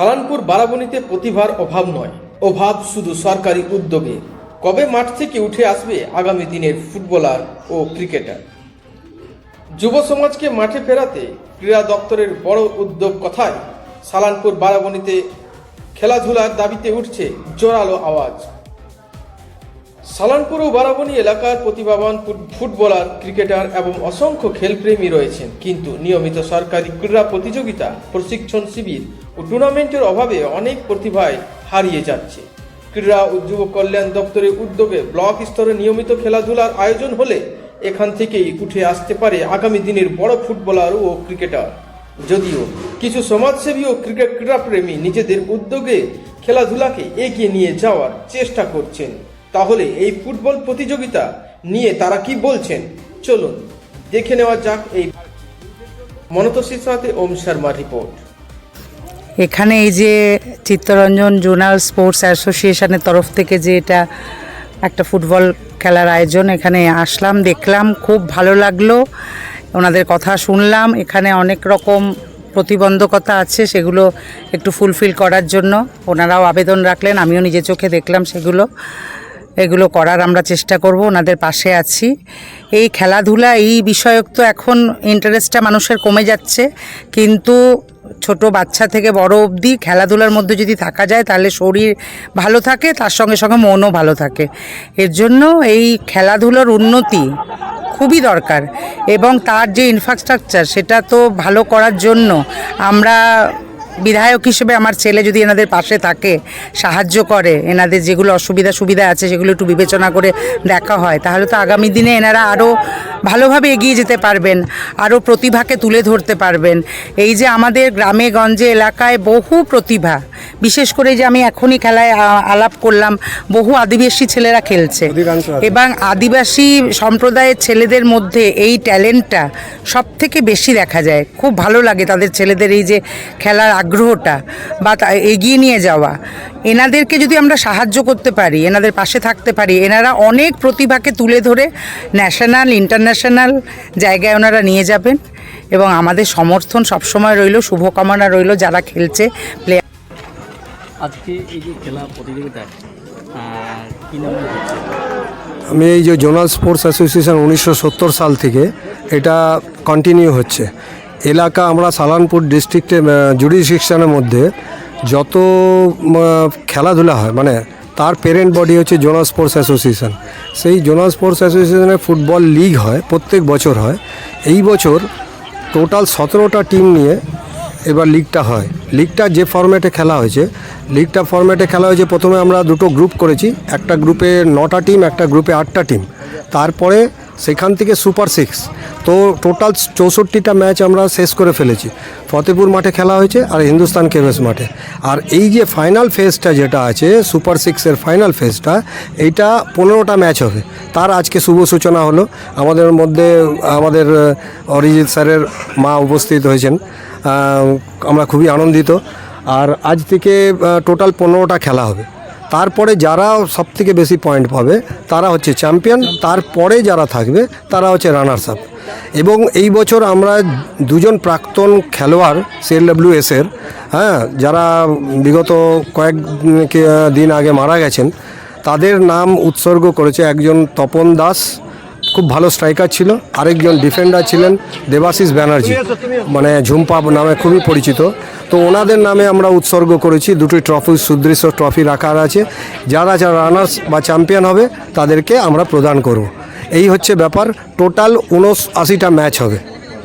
সালানপুর বারাবণীতে প্রতিভার অভাব নয়, অভাব শুধু সরকারি উদ্যোগে। কবে মাঠ থেকে উঠে আসবে আগামী দিনের ফুটবলার ও ক্রিকেটার? যুব সমাজকে মাঠে ফেরাতে ক্রীড়া দপ্তরের বড় উদ্যোগ কথায় সালানপুর বারাবণীতে খেলাধুলার দাবিতে উঠছে জোরালো আওয়াজ। সালানপুর ও বারাবণী এলাকার প্রতিভাবান ফুটবলার, ক্রিকেটার এবং অসংখ্য খেলপ্রেমী রয়েছেন, কিন্তু নিয়মিত সরকারি ক্রীড়া প্রতিযোগিতা, প্রশিক্ষণ শিবির ও টুর্নামেন্টের অভাবে অনেক প্রতিভায় হারিয়ে যাচ্ছে। ক্রীড়া ও যুব কল্যাণ দপ্তরের উদ্যোগে ব্লক স্তরে নিয়মিত খেলাধুলার আয়োজন হলে এখান থেকেই উঠে আসতে পারে আগামী দিনের বড় ফুটবলার ও ক্রিকেটার। যদিও কিছু সমাজসেবী ও ক্রীড়াপ্রেমী নিজেদের উদ্যোগে খেলাধুলাকে এগিয়ে নিয়ে যাওয়ার চেষ্টা করছেন, তাহলে এই ফুটবল প্রতিযোগিতা নিয়ে তারা কি বলছেন চলুন দেখে নেওয়া যাক। এই মনতোষীর সাথে ওম শর্মা রিপোর্ট। এখানে এই যে চিত্তরঞ্জন জোনাল স্পোর্টস অ্যাসোসিয়েশনের তরফ থেকে যে এটা একটা ফুটবল খেলার আয়োজন, এখানে আসলাম, দেখলাম, খুব ভালো লাগলো, ওনাদের কথা শুনলাম। এখানে অনেক রকম প্রতিবন্ধকতা আছে, সেগুলো একটু ফুলফিল করার জন্য ওনারাও আবেদন রাখলেন, আমিও নিজের চোখে দেখলাম এগুলো করার আমরা চেষ্টা করব, ওনাদের পাশে আছি। এই খেলাধুলা এই বিষয়ক তো এখন ইন্টারেস্টটা মানুষের কমে যাচ্ছে, কিন্তু ছোট বাচ্চা থেকে বড় অবধি খেলাধুলার মধ্যে যদি থাকা যায় তাহলে শরীর ভালো থাকে, তার সঙ্গে সঙ্গে মনও ভালো থাকে। এর জন্য এই খেলাধুলার উন্নতি খুবই দরকার, এবং তার যে ইনফ্রাস্ট্রাকচার সেটা তো ভালো করার জন্য আমরা বিধায়ক হিসেবে আমার ছেলে যদি এনাদের পাশে থাকে, সাহায্য করে, এনাদের যেগুলো সুবিধা আছে সেগুলো একটু বিবেচনা করে দেখা হয়, তাহলে তো আগামী দিনে এনারা আরও ভালোভাবে এগিয়ে যেতে পারবেন, আরও প্রতিভাকে তুলে ধরতে পারবেন। এই যে আমাদের গ্রামে গঞ্জে এলাকায় বহু প্রতিভা, বিশেষ করে যে আমি এখনই খেলায় আলাপ করলাম, বহু আদিবাসী ছেলেরা খেলছে, এবং আদিবাসী সম্প্রদায়ের ছেলেদের মধ্যে এই ট্যালেন্টটা সব থেকে বেশি দেখা যায়। খুব ভালো লাগে তাদের ছেলেদের এই যে খেলার আগ্রহটা বা এগিয়ে নিয়ে যাওয়া। এনাদেরকে যদি আমরা সাহায্য করতে পারি, এনাদের পাশে থাকতে পারি, এনারা অনেক প্রতিভাকে তুলে ধরে ন্যাশনাল ইন্টারন্যাশনাল জায়গায় ওনারা নিয়ে যাবেন, এবং আমাদের সমর্থন সবসময় রইল, শুভকামনা রইল যারা খেলছে প্লেয়ার। আজকে এই যে খেলা প্রতিযোগিতা কী নামে হচ্ছে? আমি এই যে জোনাল স্পোর্টস অ্যাসোসিয়েশন 1970 সাল থেকে এটা কন্টিনিউ হচ্ছে। এলাকা আমরা সালানপুর ডিস্ট্রিক্টে জুডিশিকশনের মধ্যে যত খেলাধুলা হয়, মানে তার প্যারেন্ট বডি হচ্ছে জোনাল স্পোর্টস অ্যাসোসিয়েশন। সেই জোনাল স্পোর্টস অ্যাসোসিয়েশনে ফুটবল লিগ হয়, প্রত্যেক বছর হয়। এই বছর টোটাল 17টা টিম নিয়ে এবার লিগটা হয়। লিগটা যে ফরম্যাটে খেলা হয়েছে, প্রথমে আমরা দুটো গ্রুপ করেছি, একটা গ্রুপে 9টা টিম, একটা গ্রুপে 8টা টিম। তারপরে সেখান থেকে সুপার 6, তো টোটাল 64টা ম্যাচ আমরা শেষ করে ফেলেছি। ফতেপুর মাঠে খেলা হয়েছে আর হিন্দুস্তান কেভেস মাঠে। আর এই যে ফাইনাল ফেজটা যেটা আছে, সুপার 6-এর ফাইনাল ফেজটা, এইটা 15টা ম্যাচ হবে। তার আজকে শুভ সূচনা হলো। আমাদের মধ্যে আমাদের অরিজিৎ স্যারের মা উপস্থিত হয়েছেন, আমরা খুবই আনন্দিত। আর আজ থেকে টোটাল 15টা খেলা হবে। তারপরে যারা সবথেকে বেশি পয়েন্ট পাবে তারা হচ্ছে চ্যাম্পিয়ন, তারপরে যারা থাকবে তারা হচ্ছে রানার্স আপ। এবং এই বছর আমরা দুজন প্রাক্তন খেলোয়াড় CLWS-এর, যারা বিগত কয়েক দিন আগে মারা গেছেন, তাদের নাম উৎসর্গ করেছে। একজন তপন দাস, খুব ভালো স্ট্রাইকার ছিল, আরেকজন ডিফেন্ডার ছিলেন দেবাশিস ব্যানার্জি, মানে ঝুম্পা নামে খুবই পরিচিত। তো ওনাদের নামে আমরা উৎসর্গ করেছি। দুটি ট্রফি, সুদৃশ্য ট্রফি রাখার আছে। যারা রানার্স বা চ্যাম্পিয়ন হবে তাদেরকে আমরা প্রদান করব। এই হচ্ছে ব্যাপার। টোটাল 79টা ম্যাচ হবে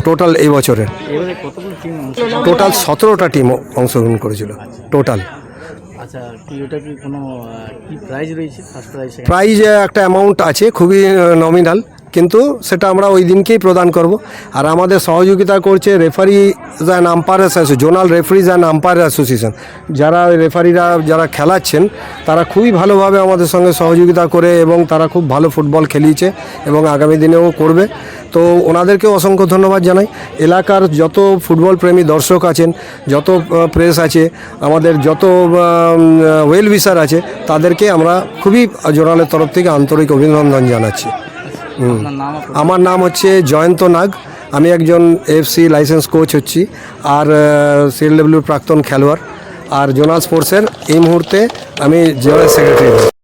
টোটাল এই বছরের। টোটাল 17টা টিম অংশগ্রহণ করেছিল টোটাল। আচ্ছা, ওটা কি কোনো কি প্রাইজ রয়েছে? ফার্স্ট প্রাইজ একটা অ্যামাউন্ট আছে, খুবই নমিনাল, কিন্তু সেটা আমরা ওই দিনকেই প্রদান করব। আর আমাদের সহযোগিতা করছে referee's and umpires association, zonal referee's and umpire association. যারা রেফারিরা যারা খেলাচ্ছেন তারা খুবই ভালোভাবে আমাদের সঙ্গে সহযোগিতা করে, এবং তারা খুব ভালো ফুটবল খেলিয়েছে এবং আগামী দিনেও করবে। তো ওনাদেরকেও অসংখ্য ধন্যবাদ জানাই। এলাকার যত ফুটবল প্রেমী দর্শক আছেন, যত প্রেস আছে, আমাদের যত ওয়েল উইশার আছে, তাদেরকে আমরা খুবই জোনালের তরফ থেকে আন্তরিক অভিনন্দন জানাচ্ছি। আমার নাম হচ্ছে জয়ন্ত নাগ, আমি একজন AFC লাইসেন্স কোচ হচ্ছি, আর CLW প্রাক্তন খেলোয়াড়। আর জোনাল স্পোর্টসের এই মুহূর্তে আমি জেনারেল সেক্রেটারি।